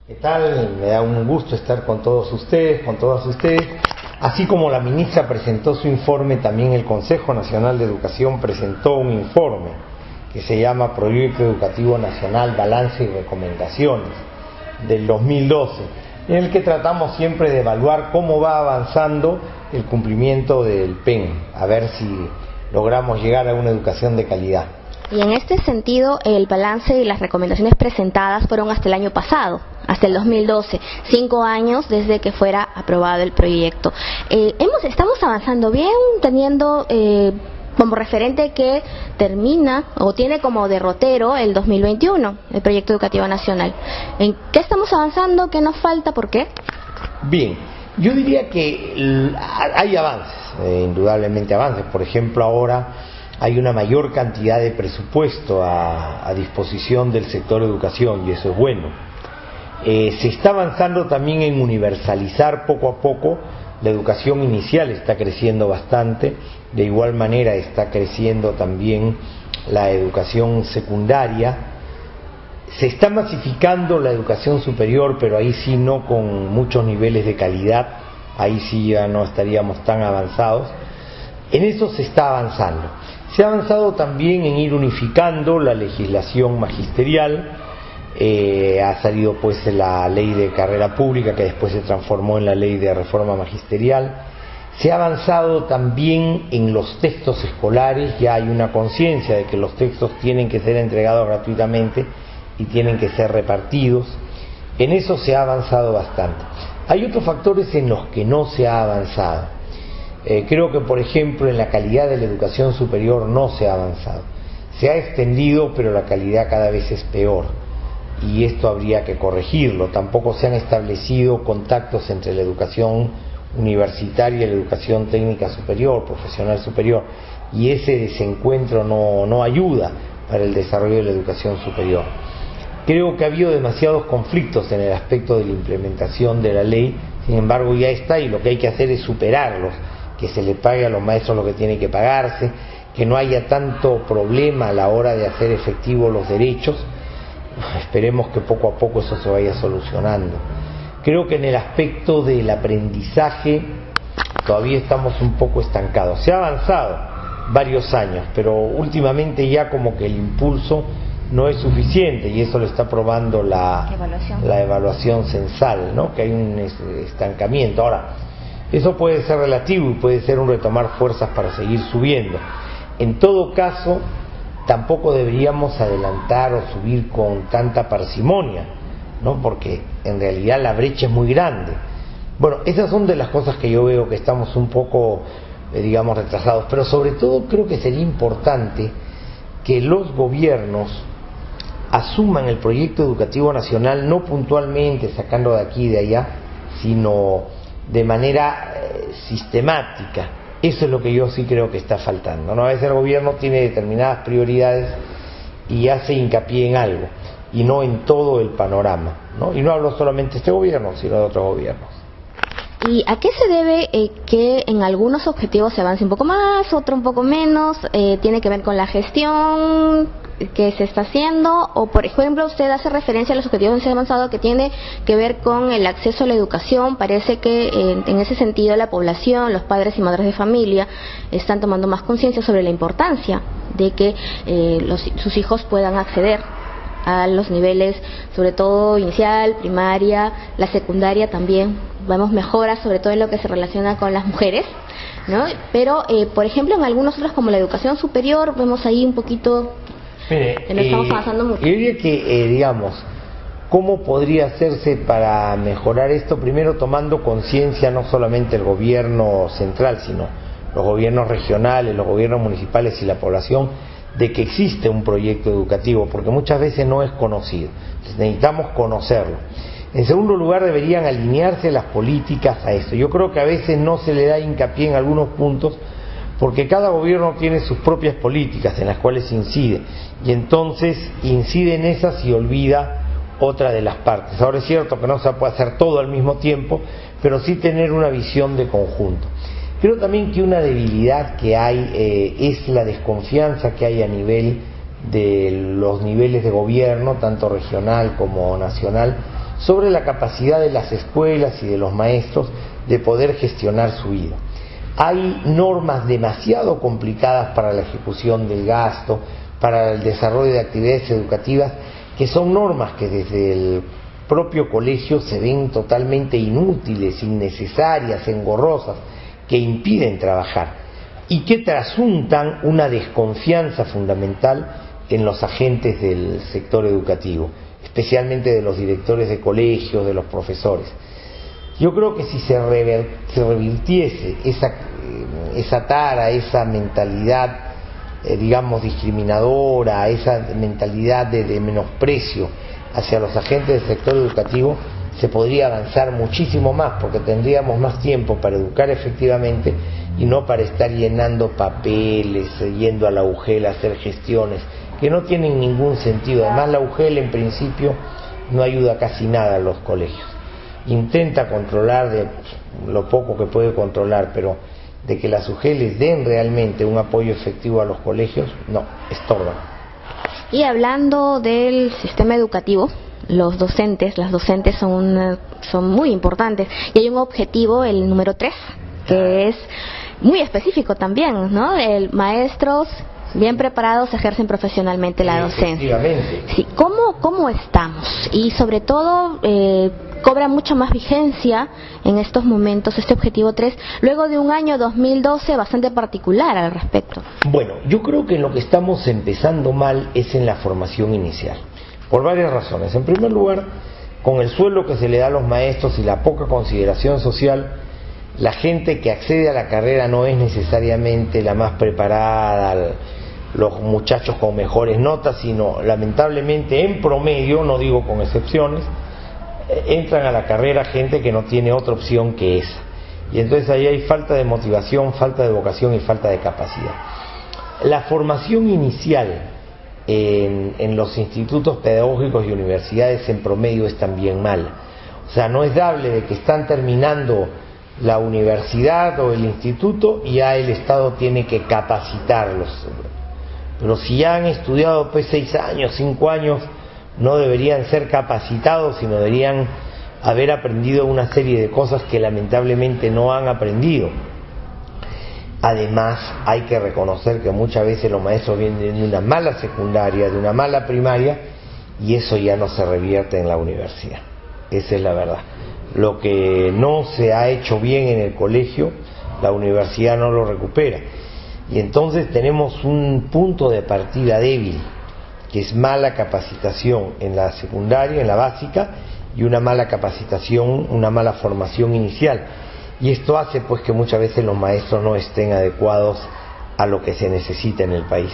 ¿Qué tal? Me da un gusto estar con todos ustedes, con todas ustedes. Así como la ministra presentó su informe, también el Consejo Nacional de Educación presentó un informe que se llama Proyecto Educativo Nacional, Balance y Recomendaciones del 2012, en el que tratamos siempre de evaluar cómo va avanzando el cumplimiento del PEN, a ver si logramos llegar a una educación de calidad. Y en este sentido, el balance y las recomendaciones presentadas fueron hasta el año pasado, hasta el 2012, 5 años desde que fuera aprobado el proyecto. Estamos avanzando bien, teniendo como referente que termina o tiene como derrotero el 2021, el Proyecto Educativo Nacional. ¿En qué estamos avanzando? ¿Qué nos falta? ¿Por qué? Bien, yo diría que hay avances, indudablemente avances. Por ejemplo, ahora hay una mayor cantidad de presupuesto a disposición del sector educación, y eso es bueno. Se está avanzando también en universalizar poco a poco. La educación inicial está creciendo bastante, de igual manera está creciendo también la educación secundaria. Se está masificando la educación superior, pero ahí sí no con muchos niveles de calidad, ahí sí ya no estaríamos tan avanzados. En eso se está avanzando. Se ha avanzado también en ir unificando la legislación magisterial. Ha salido pues la ley de carrera pública, que después se transformó en la ley de reforma magisterial. Se ha avanzado también en los textos escolares. Ya hay una conciencia de que los textos tienen que ser entregados gratuitamente y tienen que ser repartidos. En eso se ha avanzado bastante. Hay otros factores en los que no se ha avanzado. Creo que, por ejemplo, en la calidad de la educación superior no se ha avanzado. Se ha extendido, pero la calidad cada vez es peor, y esto habría que corregirlo. Tampoco se han establecido contactos entre la educación universitaria y la educación técnica superior, profesional superior, y ese desencuentro no ayuda para el desarrollo de la educación superior. Creo que ha habido demasiados conflictos en el aspecto de la implementación de la ley. Sin embargo, ya está, y lo que hay que hacer es superarlos, que se le pague a los maestros lo que tiene que pagarse, que no haya tanto problema a la hora de hacer efectivos los derechos. Esperemos que poco a poco eso se vaya solucionando. Creo que en el aspecto del aprendizaje todavía estamos un poco estancados. Se ha avanzado varios años, pero últimamente ya como que el impulso no es suficiente, y eso lo está probando la evaluación censal, ¿no? Que hay un estancamiento. Ahora, eso puede ser relativo y puede ser un retomar fuerzas para seguir subiendo. En todo caso, tampoco deberíamos adelantar o subir con tanta parsimonia, ¿no? Porque en realidad la brecha es muy grande. Bueno, esas son de las cosas que yo veo que estamos un poco, digamos, retrasados. Pero sobre todo creo que sería importante que los gobiernos asuman el proyecto educativo nacional, no puntualmente sacando de aquí y de allá, sino de manera sistemática. Eso es lo que yo sí creo que está faltando, ¿no? A veces el gobierno tiene determinadas prioridades y hace hincapié en algo, y no en todo el panorama, ¿no? Y no hablo solamente de este gobierno, sino de otros gobiernos. ¿Y a qué se debe que en algunos objetivos se avance un poco más, otro un poco menos? ¿Tiene que ver con la gestión que se está haciendo? O, por ejemplo, usted hace referencia a los objetivos que se han avanzado que tiene que ver con el acceso a la educación. Parece que en ese sentido la población, los padres y madres de familia están tomando más conciencia sobre la importancia de que sus hijos puedan acceder a los niveles, sobre todo inicial, primaria, la secundaria también. Vemos mejoras, sobre todo en lo que se relaciona con las mujeres, ¿no? Pero, por ejemplo, en algunos otros, como la educación superior, vemos ahí un poquito que no estamos avanzando mucho. Yo diría que, digamos, ¿cómo podría hacerse para mejorar esto? Primero, tomando conciencia no solamente el gobierno central, sino los gobiernos regionales, los gobiernos municipales y la población, de que existe un proyecto educativo, porque muchas veces no es conocido. Entonces necesitamos conocerlo. En segundo lugar, deberían alinearse las políticas a eso. Yo creo que a veces no se le da hincapié en algunos puntos, porque cada gobierno tiene sus propias políticas en las cuales incide, y entonces incide en esas y olvida otra de las partes. Ahora es cierto que no se puede hacer todo al mismo tiempo, pero sí tener una visión de conjunto. Creo también que una debilidad que hay es la desconfianza que hay a nivel de los niveles de gobierno, tanto regional como nacional, sobre la capacidad de las escuelas y de los maestros de poder gestionar su vida. Hay normas demasiado complicadas para la ejecución del gasto, para el desarrollo de actividades educativas, que son normas que desde el propio colegio se ven totalmente inútiles, innecesarias, engorrosas, que impiden trabajar y que trasuntan una desconfianza fundamental en los agentes del sector educativo, especialmente de los directores de colegios, de los profesores. Yo creo que si se revirtiese esa tara, esa mentalidad, digamos, discriminadora, esa mentalidad de menosprecio hacia los agentes del sector educativo, se podría avanzar muchísimo más, porque tendríamos más tiempo para educar efectivamente y no para estar llenando papeles, yendo a la UGEL a hacer gestiones que no tienen ningún sentido. Además, la UGEL en principio no ayuda casi nada a los colegios. Intenta controlar de lo poco que puede controlar, pero de que las UGELes den realmente un apoyo efectivo a los colegios, no, estorban. Y hablando del sistema educativo, las docentes son muy importantes, y hay un objetivo, el número 3, que es muy específico también, ¿no? Maestros bien preparados ejercen profesionalmente la docencia. Sí, ¿cómo estamos? Y sobre todo cobra mucha más vigencia en estos momentos este objetivo 3, luego de un año 2012 bastante particular al respecto. Bueno, yo creo que en lo que estamos empezando mal es en la formación inicial, por varias razones. En primer lugar, con el sueldo que se le da a los maestros y la poca consideración social, la gente que accede a la carrera no es necesariamente la más preparada, los muchachos con mejores notas, sino lamentablemente en promedio, no digo con excepciones, entran a la carrera gente que no tiene otra opción que esa. Y entonces ahí hay falta de motivación, falta de vocación y falta de capacidad. La formación inicial en los institutos pedagógicos y universidades en promedio es también mala. O sea, no es dable de que están terminando la universidad o el instituto y ya el Estado tiene que capacitarlos. Pero si ya han estudiado 6 años, 5 años, no deberían ser capacitados, sino deberían haber aprendido una serie de cosas que lamentablemente no han aprendido. Además, hay que reconocer que muchas veces los maestros vienen de una mala secundaria, de una mala primaria, y eso ya no se revierte en la universidad. Esa es la verdad. Lo que no se ha hecho bien en el colegio, la universidad no lo recupera. Y entonces tenemos un punto de partida débil, que es mala capacitación en la secundaria, en la básica, y una mala capacitación, una mala formación inicial. Y esto hace pues que muchas veces los maestros no estén adecuados a lo que se necesita en el país.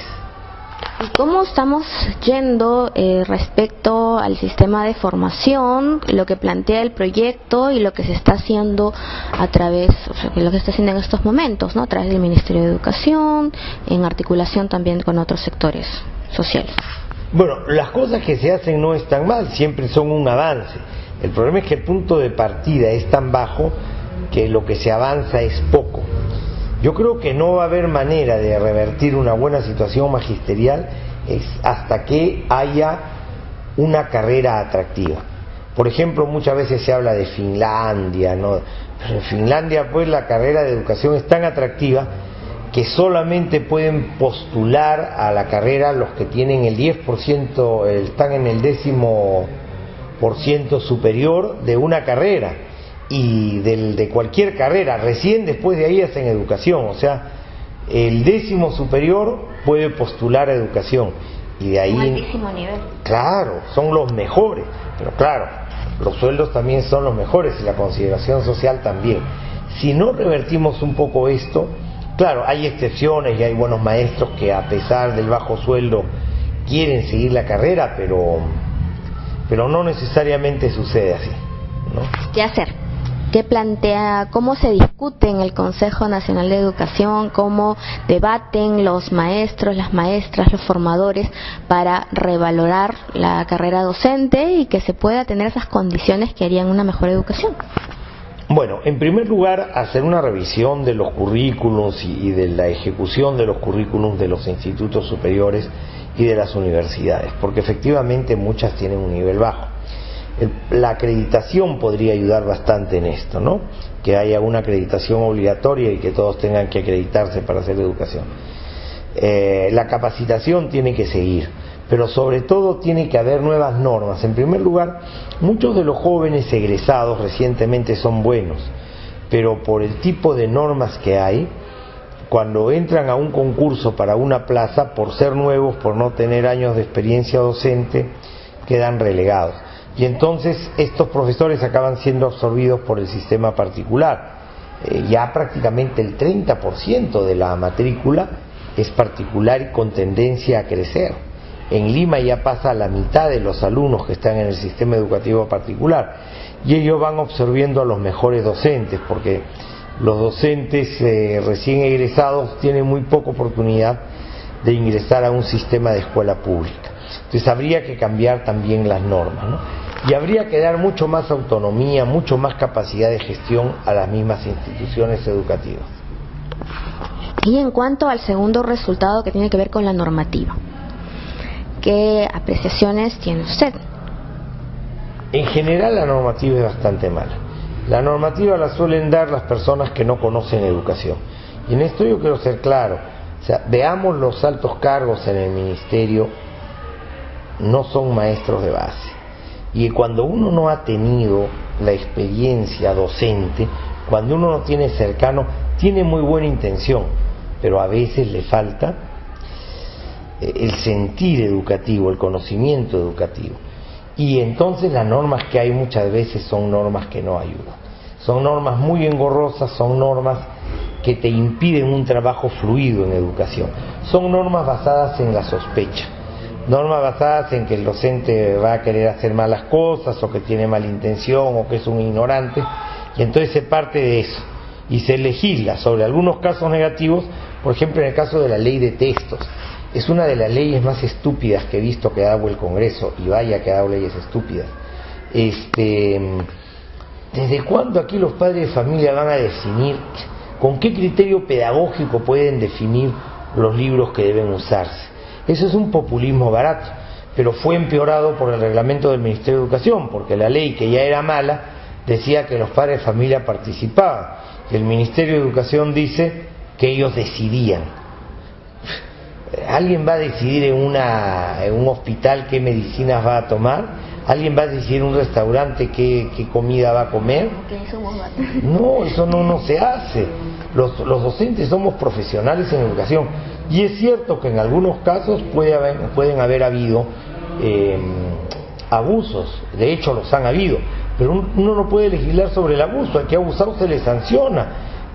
¿Y cómo estamos yendo respecto al sistema de formación, lo que plantea el proyecto y lo que se está haciendo a través, o sea, lo que está haciendo en estos momentos, ¿no? A través del Ministerio de Educación, en articulación también con otros sectores sociales? Bueno, las cosas que se hacen no están mal, siempre son un avance. El problema es que el punto de partida es tan bajo que lo que se avanza es poco. Yo creo que no va a haber manera de revertir una buena situación magisterial hasta que haya una carrera atractiva. Por ejemplo, muchas veces se habla de Finlandia, ¿no? Pero en Finlandia pues la carrera de educación es tan atractiva que solamente pueden postular a la carrera los que tienen el 10%, están en el 10% superior de una carrera. Y de cualquier carrera, recién después de ahí hacen educación, o sea, el 10º superior puede postular a educación, y de ahí... Un altísimo nivel. Claro, son los mejores, pero claro, los sueldos también son los mejores y la consideración social también. Si no revertimos un poco esto, claro, hay excepciones y hay buenos maestros que a pesar del bajo sueldo quieren seguir la carrera, pero no necesariamente sucede así, ¿no? ¿Qué hacer? ¿Qué plantea, cómo se discute en el Consejo Nacional de Educación, cómo debaten los maestros, las maestras, los formadores para revalorar la carrera docente y que se pueda tener esas condiciones que harían una mejor educación? Bueno, en primer lugar, hacer una revisión de los currículums y de la ejecución de los currículums de los institutos superiores y de las universidades, porque efectivamente muchas tienen un nivel bajo. La acreditación podría ayudar bastante en esto, ¿no? Que haya una acreditación obligatoria y que todos tengan que acreditarse para hacer educación. La capacitación tiene que seguir, pero sobre todo tiene que haber nuevas normas. En primer lugar, muchos de los jóvenes egresados recientemente son buenos, pero por el tipo de normas que hay, cuando entran a un concurso para una plaza, por ser nuevos, por no tener años de experiencia docente, quedan relegados. Y entonces estos profesores acaban siendo absorbidos por el sistema particular. Ya prácticamente el 30% de la matrícula es particular y con tendencia a crecer. En Lima ya pasa la mitad de los alumnos que están en el sistema educativo particular, y ellos van absorbiendo a los mejores docentes, porque los docentes recién egresados tienen muy poca oportunidad de ingresar a un sistema de escuela pública. Entonces habría que cambiar también las normas, ¿no? Y habría que dar mucho más autonomía, mucho más capacidad de gestión a las mismas instituciones educativas. Y en cuanto al segundo resultado, que tiene que ver con la normativa, ¿qué apreciaciones tiene usted? En general la normativa es bastante mala. La normativa la suelen dar las personas que no conocen educación. Y en esto yo quiero ser claro. O sea, veamos los altos cargos en el ministerio, no son maestros de base. Y cuando uno no ha tenido la experiencia docente, cuando uno no tiene cercano, tiene muy buena intención, pero a veces le falta el sentir educativo, el conocimiento educativo. Y entonces las normas que hay muchas veces son normas que no ayudan. Son normas muy engorrosas, son normas que te impiden un trabajo fluido en educación. Son normas basadas en la sospecha, normas basadas en que el docente va a querer hacer malas cosas, o que tiene mala intención, o que es un ignorante, y entonces se parte de eso y se legisla sobre algunos casos negativos. Por ejemplo, en el caso de la ley de textos, es una de las leyes más estúpidas que he visto que ha dado el Congreso, y vaya que ha dado leyes estúpidas. ¿Desde cuándo aquí los padres de familia van a definir, con qué criterio pedagógico pueden definir los libros que deben usarse? Eso es un populismo barato, pero fue empeorado por el reglamento del Ministerio de Educación, porque la ley, que ya era mala, decía que los padres de familia participaban. El Ministerio de Educación dice que ellos decidían. ¿Alguien va a decidir en un hospital qué medicinas va a tomar? ¿Alguien va a decidir en un restaurante qué comida va a comer? No, eso no se hace. Los docentes somos profesionales en educación. Y es cierto que en algunos casos pueden haber habido abusos. De hecho los han habido. Pero uno no puede legislar sobre el abuso. Al que ha abusado se le sanciona,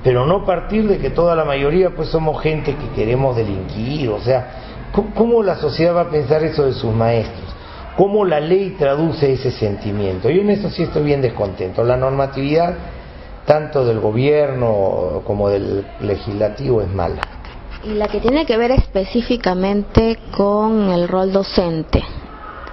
pero no partir de que toda la mayoría pues somos gente que queremos delinquir. O sea, ¿cómo la sociedad va a pensar eso de sus maestros? ¿Cómo la ley traduce ese sentimiento? Yo en eso sí estoy bien descontento. La normatividad, tanto del gobierno como del legislativo, es mala. Y la que tiene que ver específicamente con el rol docente.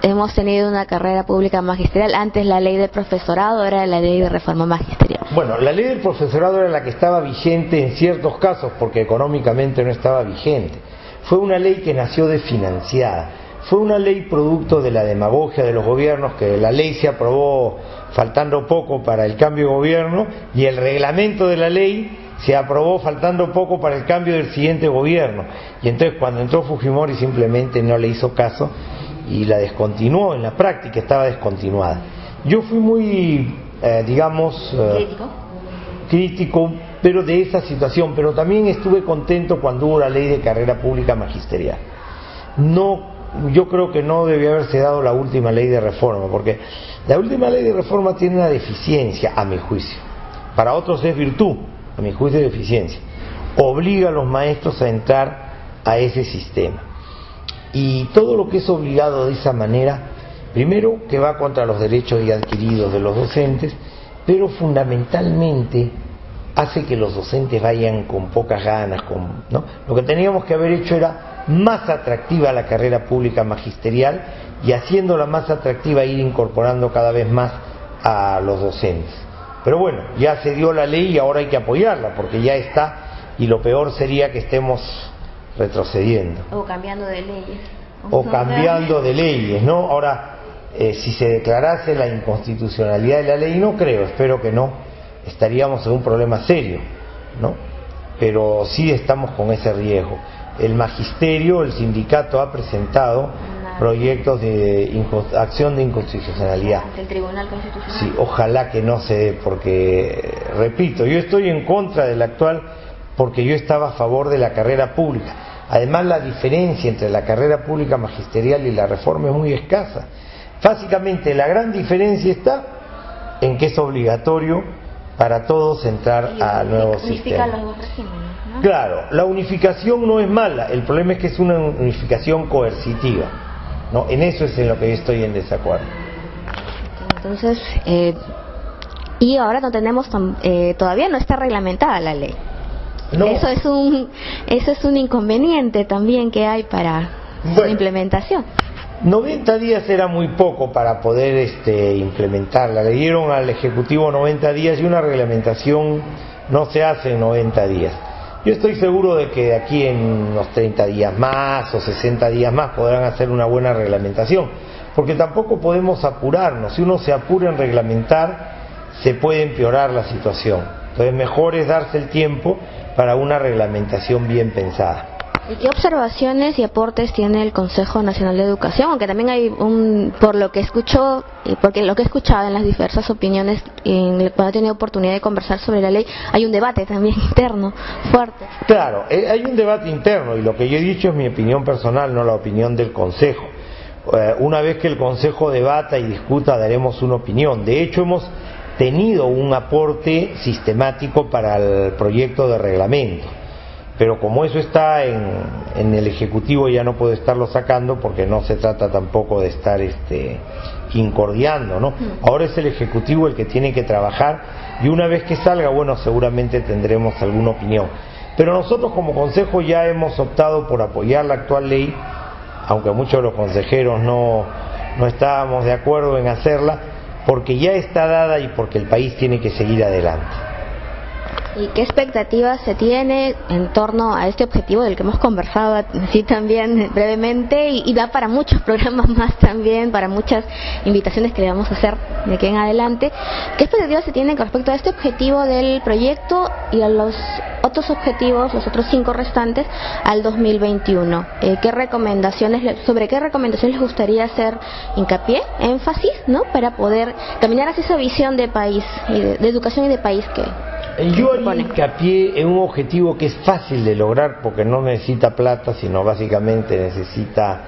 Hemos tenido una carrera pública magisterial, antes la ley del profesorado, era la ley de reforma magisterial. Bueno, la ley del profesorado era la que estaba vigente en ciertos casos, porque económicamente no estaba vigente. Fue una ley que nació desfinanciada. Fue una ley producto de la demagogia de los gobiernos, que la ley se aprobó faltando poco para el cambio de gobierno, y el reglamento de la ley se aprobó faltando poco para el cambio del siguiente gobierno. Y entonces cuando entró Fujimori simplemente no le hizo caso y la descontinuó. En la práctica estaba descontinuada. Yo fui muy, crítico, pero de esa situación, pero también estuve contento cuando hubo la ley de carrera pública magisterial. Yo creo que no debió haberse dado la última ley de reforma, porque la última ley de reforma tiene una deficiencia, a mi juicio. Para otros es virtud, a mi juicio es deficiencia. Obliga a los maestros a entrar a ese sistema. Y todo lo que es obligado de esa manera, primero que va contra los derechos ya adquiridos de los docentes, pero fundamentalmente hace que los docentes vayan con pocas ganas, ¿no? Lo que teníamos que haber hecho era más atractiva la carrera pública magisterial, y haciéndola más atractiva ir incorporando cada vez más a los docentes. Pero bueno, ya se dio la ley y ahora hay que apoyarla, porque ya está, y lo peor sería que estemos retrocediendo. O cambiando de leyes. O cambiando de leyes, ¿no? Ahora, si se declarase la inconstitucionalidad de la ley, no creo, espero que no, estaríamos en un problema serio, ¿no? Pero sí estamos con ese riesgo. El magisterio, el sindicato ha presentado proyectos de acción de inconstitucionalidad. ¿Ante el Tribunal Constitucional? Sí, ojalá que no se dé, porque, repito, yo estoy en contra del actual porque yo estaba a favor de la carrera pública. Además, la diferencia entre la carrera pública magisterial y la reforma es muy escasa. Básicamente, la gran diferencia está en que es obligatorio para todos entrar a nuevos sistemas. Los dos regímenes, ¿no? Claro, la unificación no es mala, el problema es que es una unificación coercitiva, ¿no? En eso es en lo que yo estoy en desacuerdo. Entonces, y ahora no tenemos, todavía no está reglamentada la ley. No. Eso es un inconveniente también que hay para su implementación. 90 días era muy poco para poder implementarla. Le dieron al Ejecutivo 90 días y una reglamentación no se hace en 90 días. Yo estoy seguro de que de aquí en unos 30 días más o 60 días más podrán hacer una buena reglamentación, porque tampoco podemos apurarnos. Si uno se apura en reglamentar, se puede empeorar la situación. Entonces mejor es darse el tiempo para una reglamentación bien pensada. ¿Y qué observaciones y aportes tiene el Consejo Nacional de Educación? Aunque también hay por lo que escucho, porque lo que he escuchado en las diversas opiniones, cuando he tenido oportunidad de conversar sobre la ley, hay un debate también interno fuerte. Claro, hay un debate interno y lo que yo he dicho es mi opinión personal, no la opinión del Consejo. Una vez que el Consejo debata y discuta, daremos una opinión. De hecho, hemos tenido un aporte sistemático para el proyecto de reglamento. Pero como eso está en el Ejecutivo, ya no puedo estarlo sacando porque no se trata tampoco de estar incordiando, ¿no? Ahora es el Ejecutivo el que tiene que trabajar y una vez que salga, bueno, seguramente tendremos alguna opinión. Pero nosotros como Consejo ya hemos optado por apoyar la actual ley, aunque muchos de los consejeros no estábamos de acuerdo en hacerla, porque ya está dada y porque el país tiene que seguir adelante. ¿Y qué expectativas se tiene en torno a este objetivo del que hemos conversado así también brevemente y da para muchos programas más también, para muchas invitaciones que le vamos a hacer de aquí en adelante? ¿Qué expectativas se tienen con respecto a este objetivo del proyecto y a los otros objetivos, los otros 5 restantes, al 2021? ¿Sobre qué recomendaciones les gustaría hacer hincapié, énfasis, ¿no? Para poder caminar hacia esa visión de país, y de educación y de país que... Yo haría hincapié en un objetivo que es fácil de lograr porque no necesita plata, sino básicamente necesita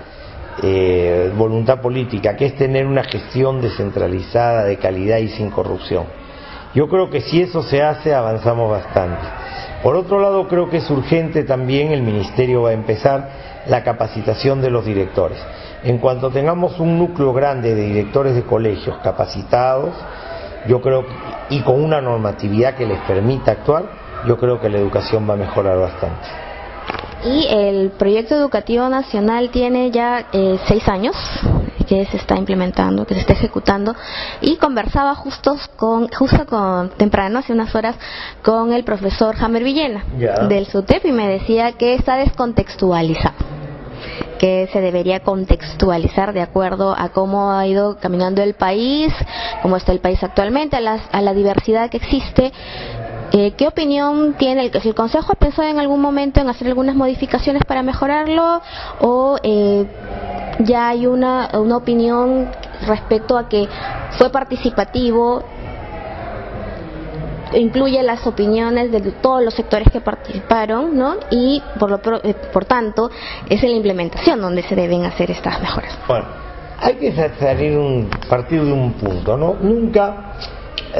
voluntad política, que es tener una gestión descentralizada, de calidad y sin corrupción. Yo creo que si eso se hace, avanzamos bastante. Por otro lado, creo que es urgente también, el Ministerio va a empezar la capacitación de los directores. En cuanto tengamos un núcleo grande de directores de colegios capacitados, yo creo, y con una normatividad que les permita actuar, yo creo que la educación va a mejorar bastante. Y el proyecto educativo nacional tiene ya 6 años que se está implementando, que se está ejecutando, y conversaba justo temprano, hace unas horas, con el profesor Jamer Villena del SUTEP, y me decía que está descontextualizado, que se debería contextualizar de acuerdo a cómo ha ido caminando el país, cómo está el país actualmente, a la diversidad que existe. ¿Qué opinión tiene el Consejo? ¿Ha pensado en algún momento en hacer algunas modificaciones para mejorarlo? ¿O ya hay una opinión respecto a que fue participativo, incluye las opiniones de todos los sectores que participaron, ¿no? Y por tanto es en la implementación donde se deben hacer estas mejoras? Bueno, hay que partir de un punto, ¿no? Nunca,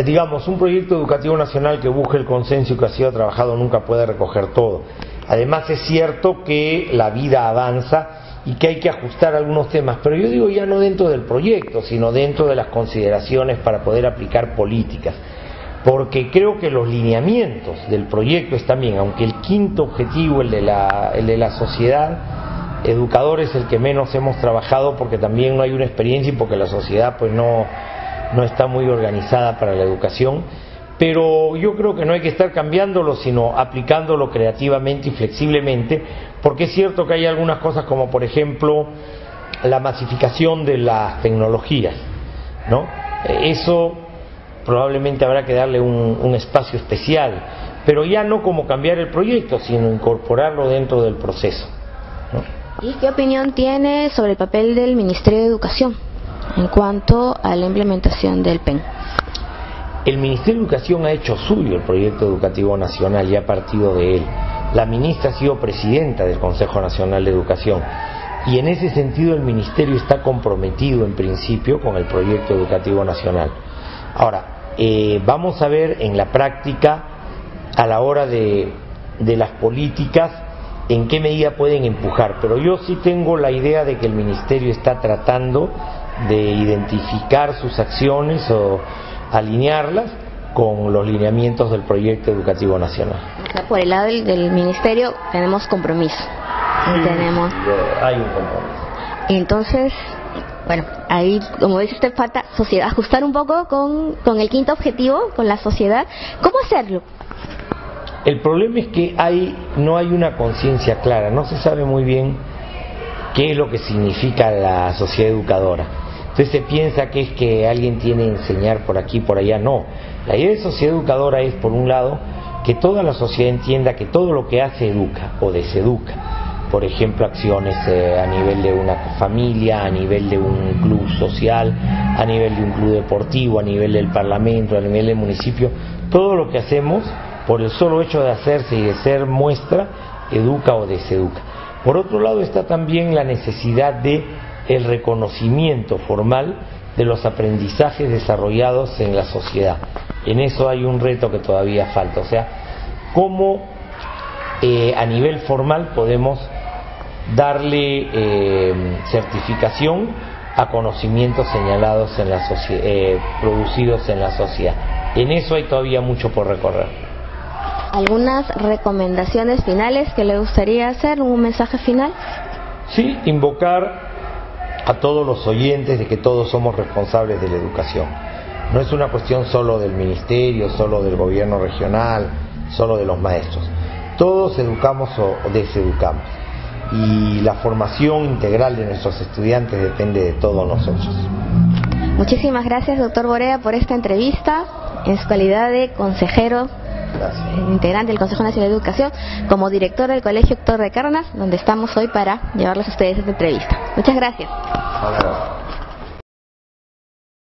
digamos, un proyecto educativo nacional que busque el consenso y que ha sido trabajado nunca puede recoger todo. Además es cierto que la vida avanza y que hay que ajustar algunos temas, pero yo digo ya no dentro del proyecto, sino dentro de las consideraciones para poder aplicar políticas. Porque creo que los lineamientos del proyecto están bien, aunque el quinto objetivo, el de la sociedad, educador, es el que menos hemos trabajado porque también no hay una experiencia y porque la sociedad pues no está muy organizada para la educación. Pero yo creo que no hay que estar cambiándolo, sino aplicándolo creativamente y flexiblemente, porque es cierto que hay algunas cosas como por ejemplo la masificación de las tecnologías, ¿no? Eso probablemente habrá que darle un espacio especial, pero ya no como cambiar el proyecto, sino incorporarlo dentro del proceso, ¿no? ¿Y qué opinión tiene sobre el papel del Ministerio de Educación en cuanto a la implementación del PEN? El Ministerio de Educación ha hecho suyo el proyecto educativo nacional y ha partido de él. La ministra ha sido presidenta del Consejo Nacional de Educación y en ese sentido el Ministerio está comprometido en principio con el proyecto educativo nacional. Ahora, vamos a ver en la práctica, a la hora de las políticas, en qué medida pueden empujar, pero yo sí tengo la idea de que el Ministerio está tratando de identificar sus acciones o alinearlas con los lineamientos del proyecto educativo nacional. O sea, por el lado del Ministerio tenemos compromiso. Hay un compromiso. Entonces, bueno, ahí, como dice usted, falta sociedad, ajustar un poco con el quinto objetivo, con la sociedad. ¿Cómo hacerlo? El problema es que no hay una conciencia clara, no se sabe muy bien qué es lo que significa la sociedad educadora. Entonces se piensa que es que alguien tiene que enseñar por aquí, por allá. No, la idea de sociedad educadora es, por un lado, que toda la sociedad entienda que todo lo que hace educa o deseduca. Por ejemplo, acciones a nivel de una familia, a nivel de un club social, a nivel de un club deportivo, a nivel del parlamento, a nivel del municipio. Todo lo que hacemos, por el solo hecho de hacerse y de ser muestra, educa o deseduca. Por otro lado está también la necesidad de el reconocimiento formal de los aprendizajes desarrollados en la sociedad. En eso hay un reto que todavía falta, o sea, cómo a nivel formal podemos darle certificación a conocimientos señalados en la producidos en la sociedad. En eso hay todavía mucho por recorrer. ¿Algunas recomendaciones finales que le gustaría hacer? ¿Un mensaje final? Sí, invocar a todos los oyentes de que todos somos responsables de la educación. No es una cuestión solo del ministerio, solo del gobierno regional, solo de los maestros. Todos educamos o deseducamos. Y la formación integral de nuestros estudiantes depende de todos nosotros. Muchísimas gracias, doctor Borea, por esta entrevista en su calidad de consejero. Gracias. Integrante del Consejo Nacional de Educación, como director del Colegio Héctor de Cárdenas, donde estamos hoy para llevarles a ustedes esta entrevista. Muchas gracias. Hola.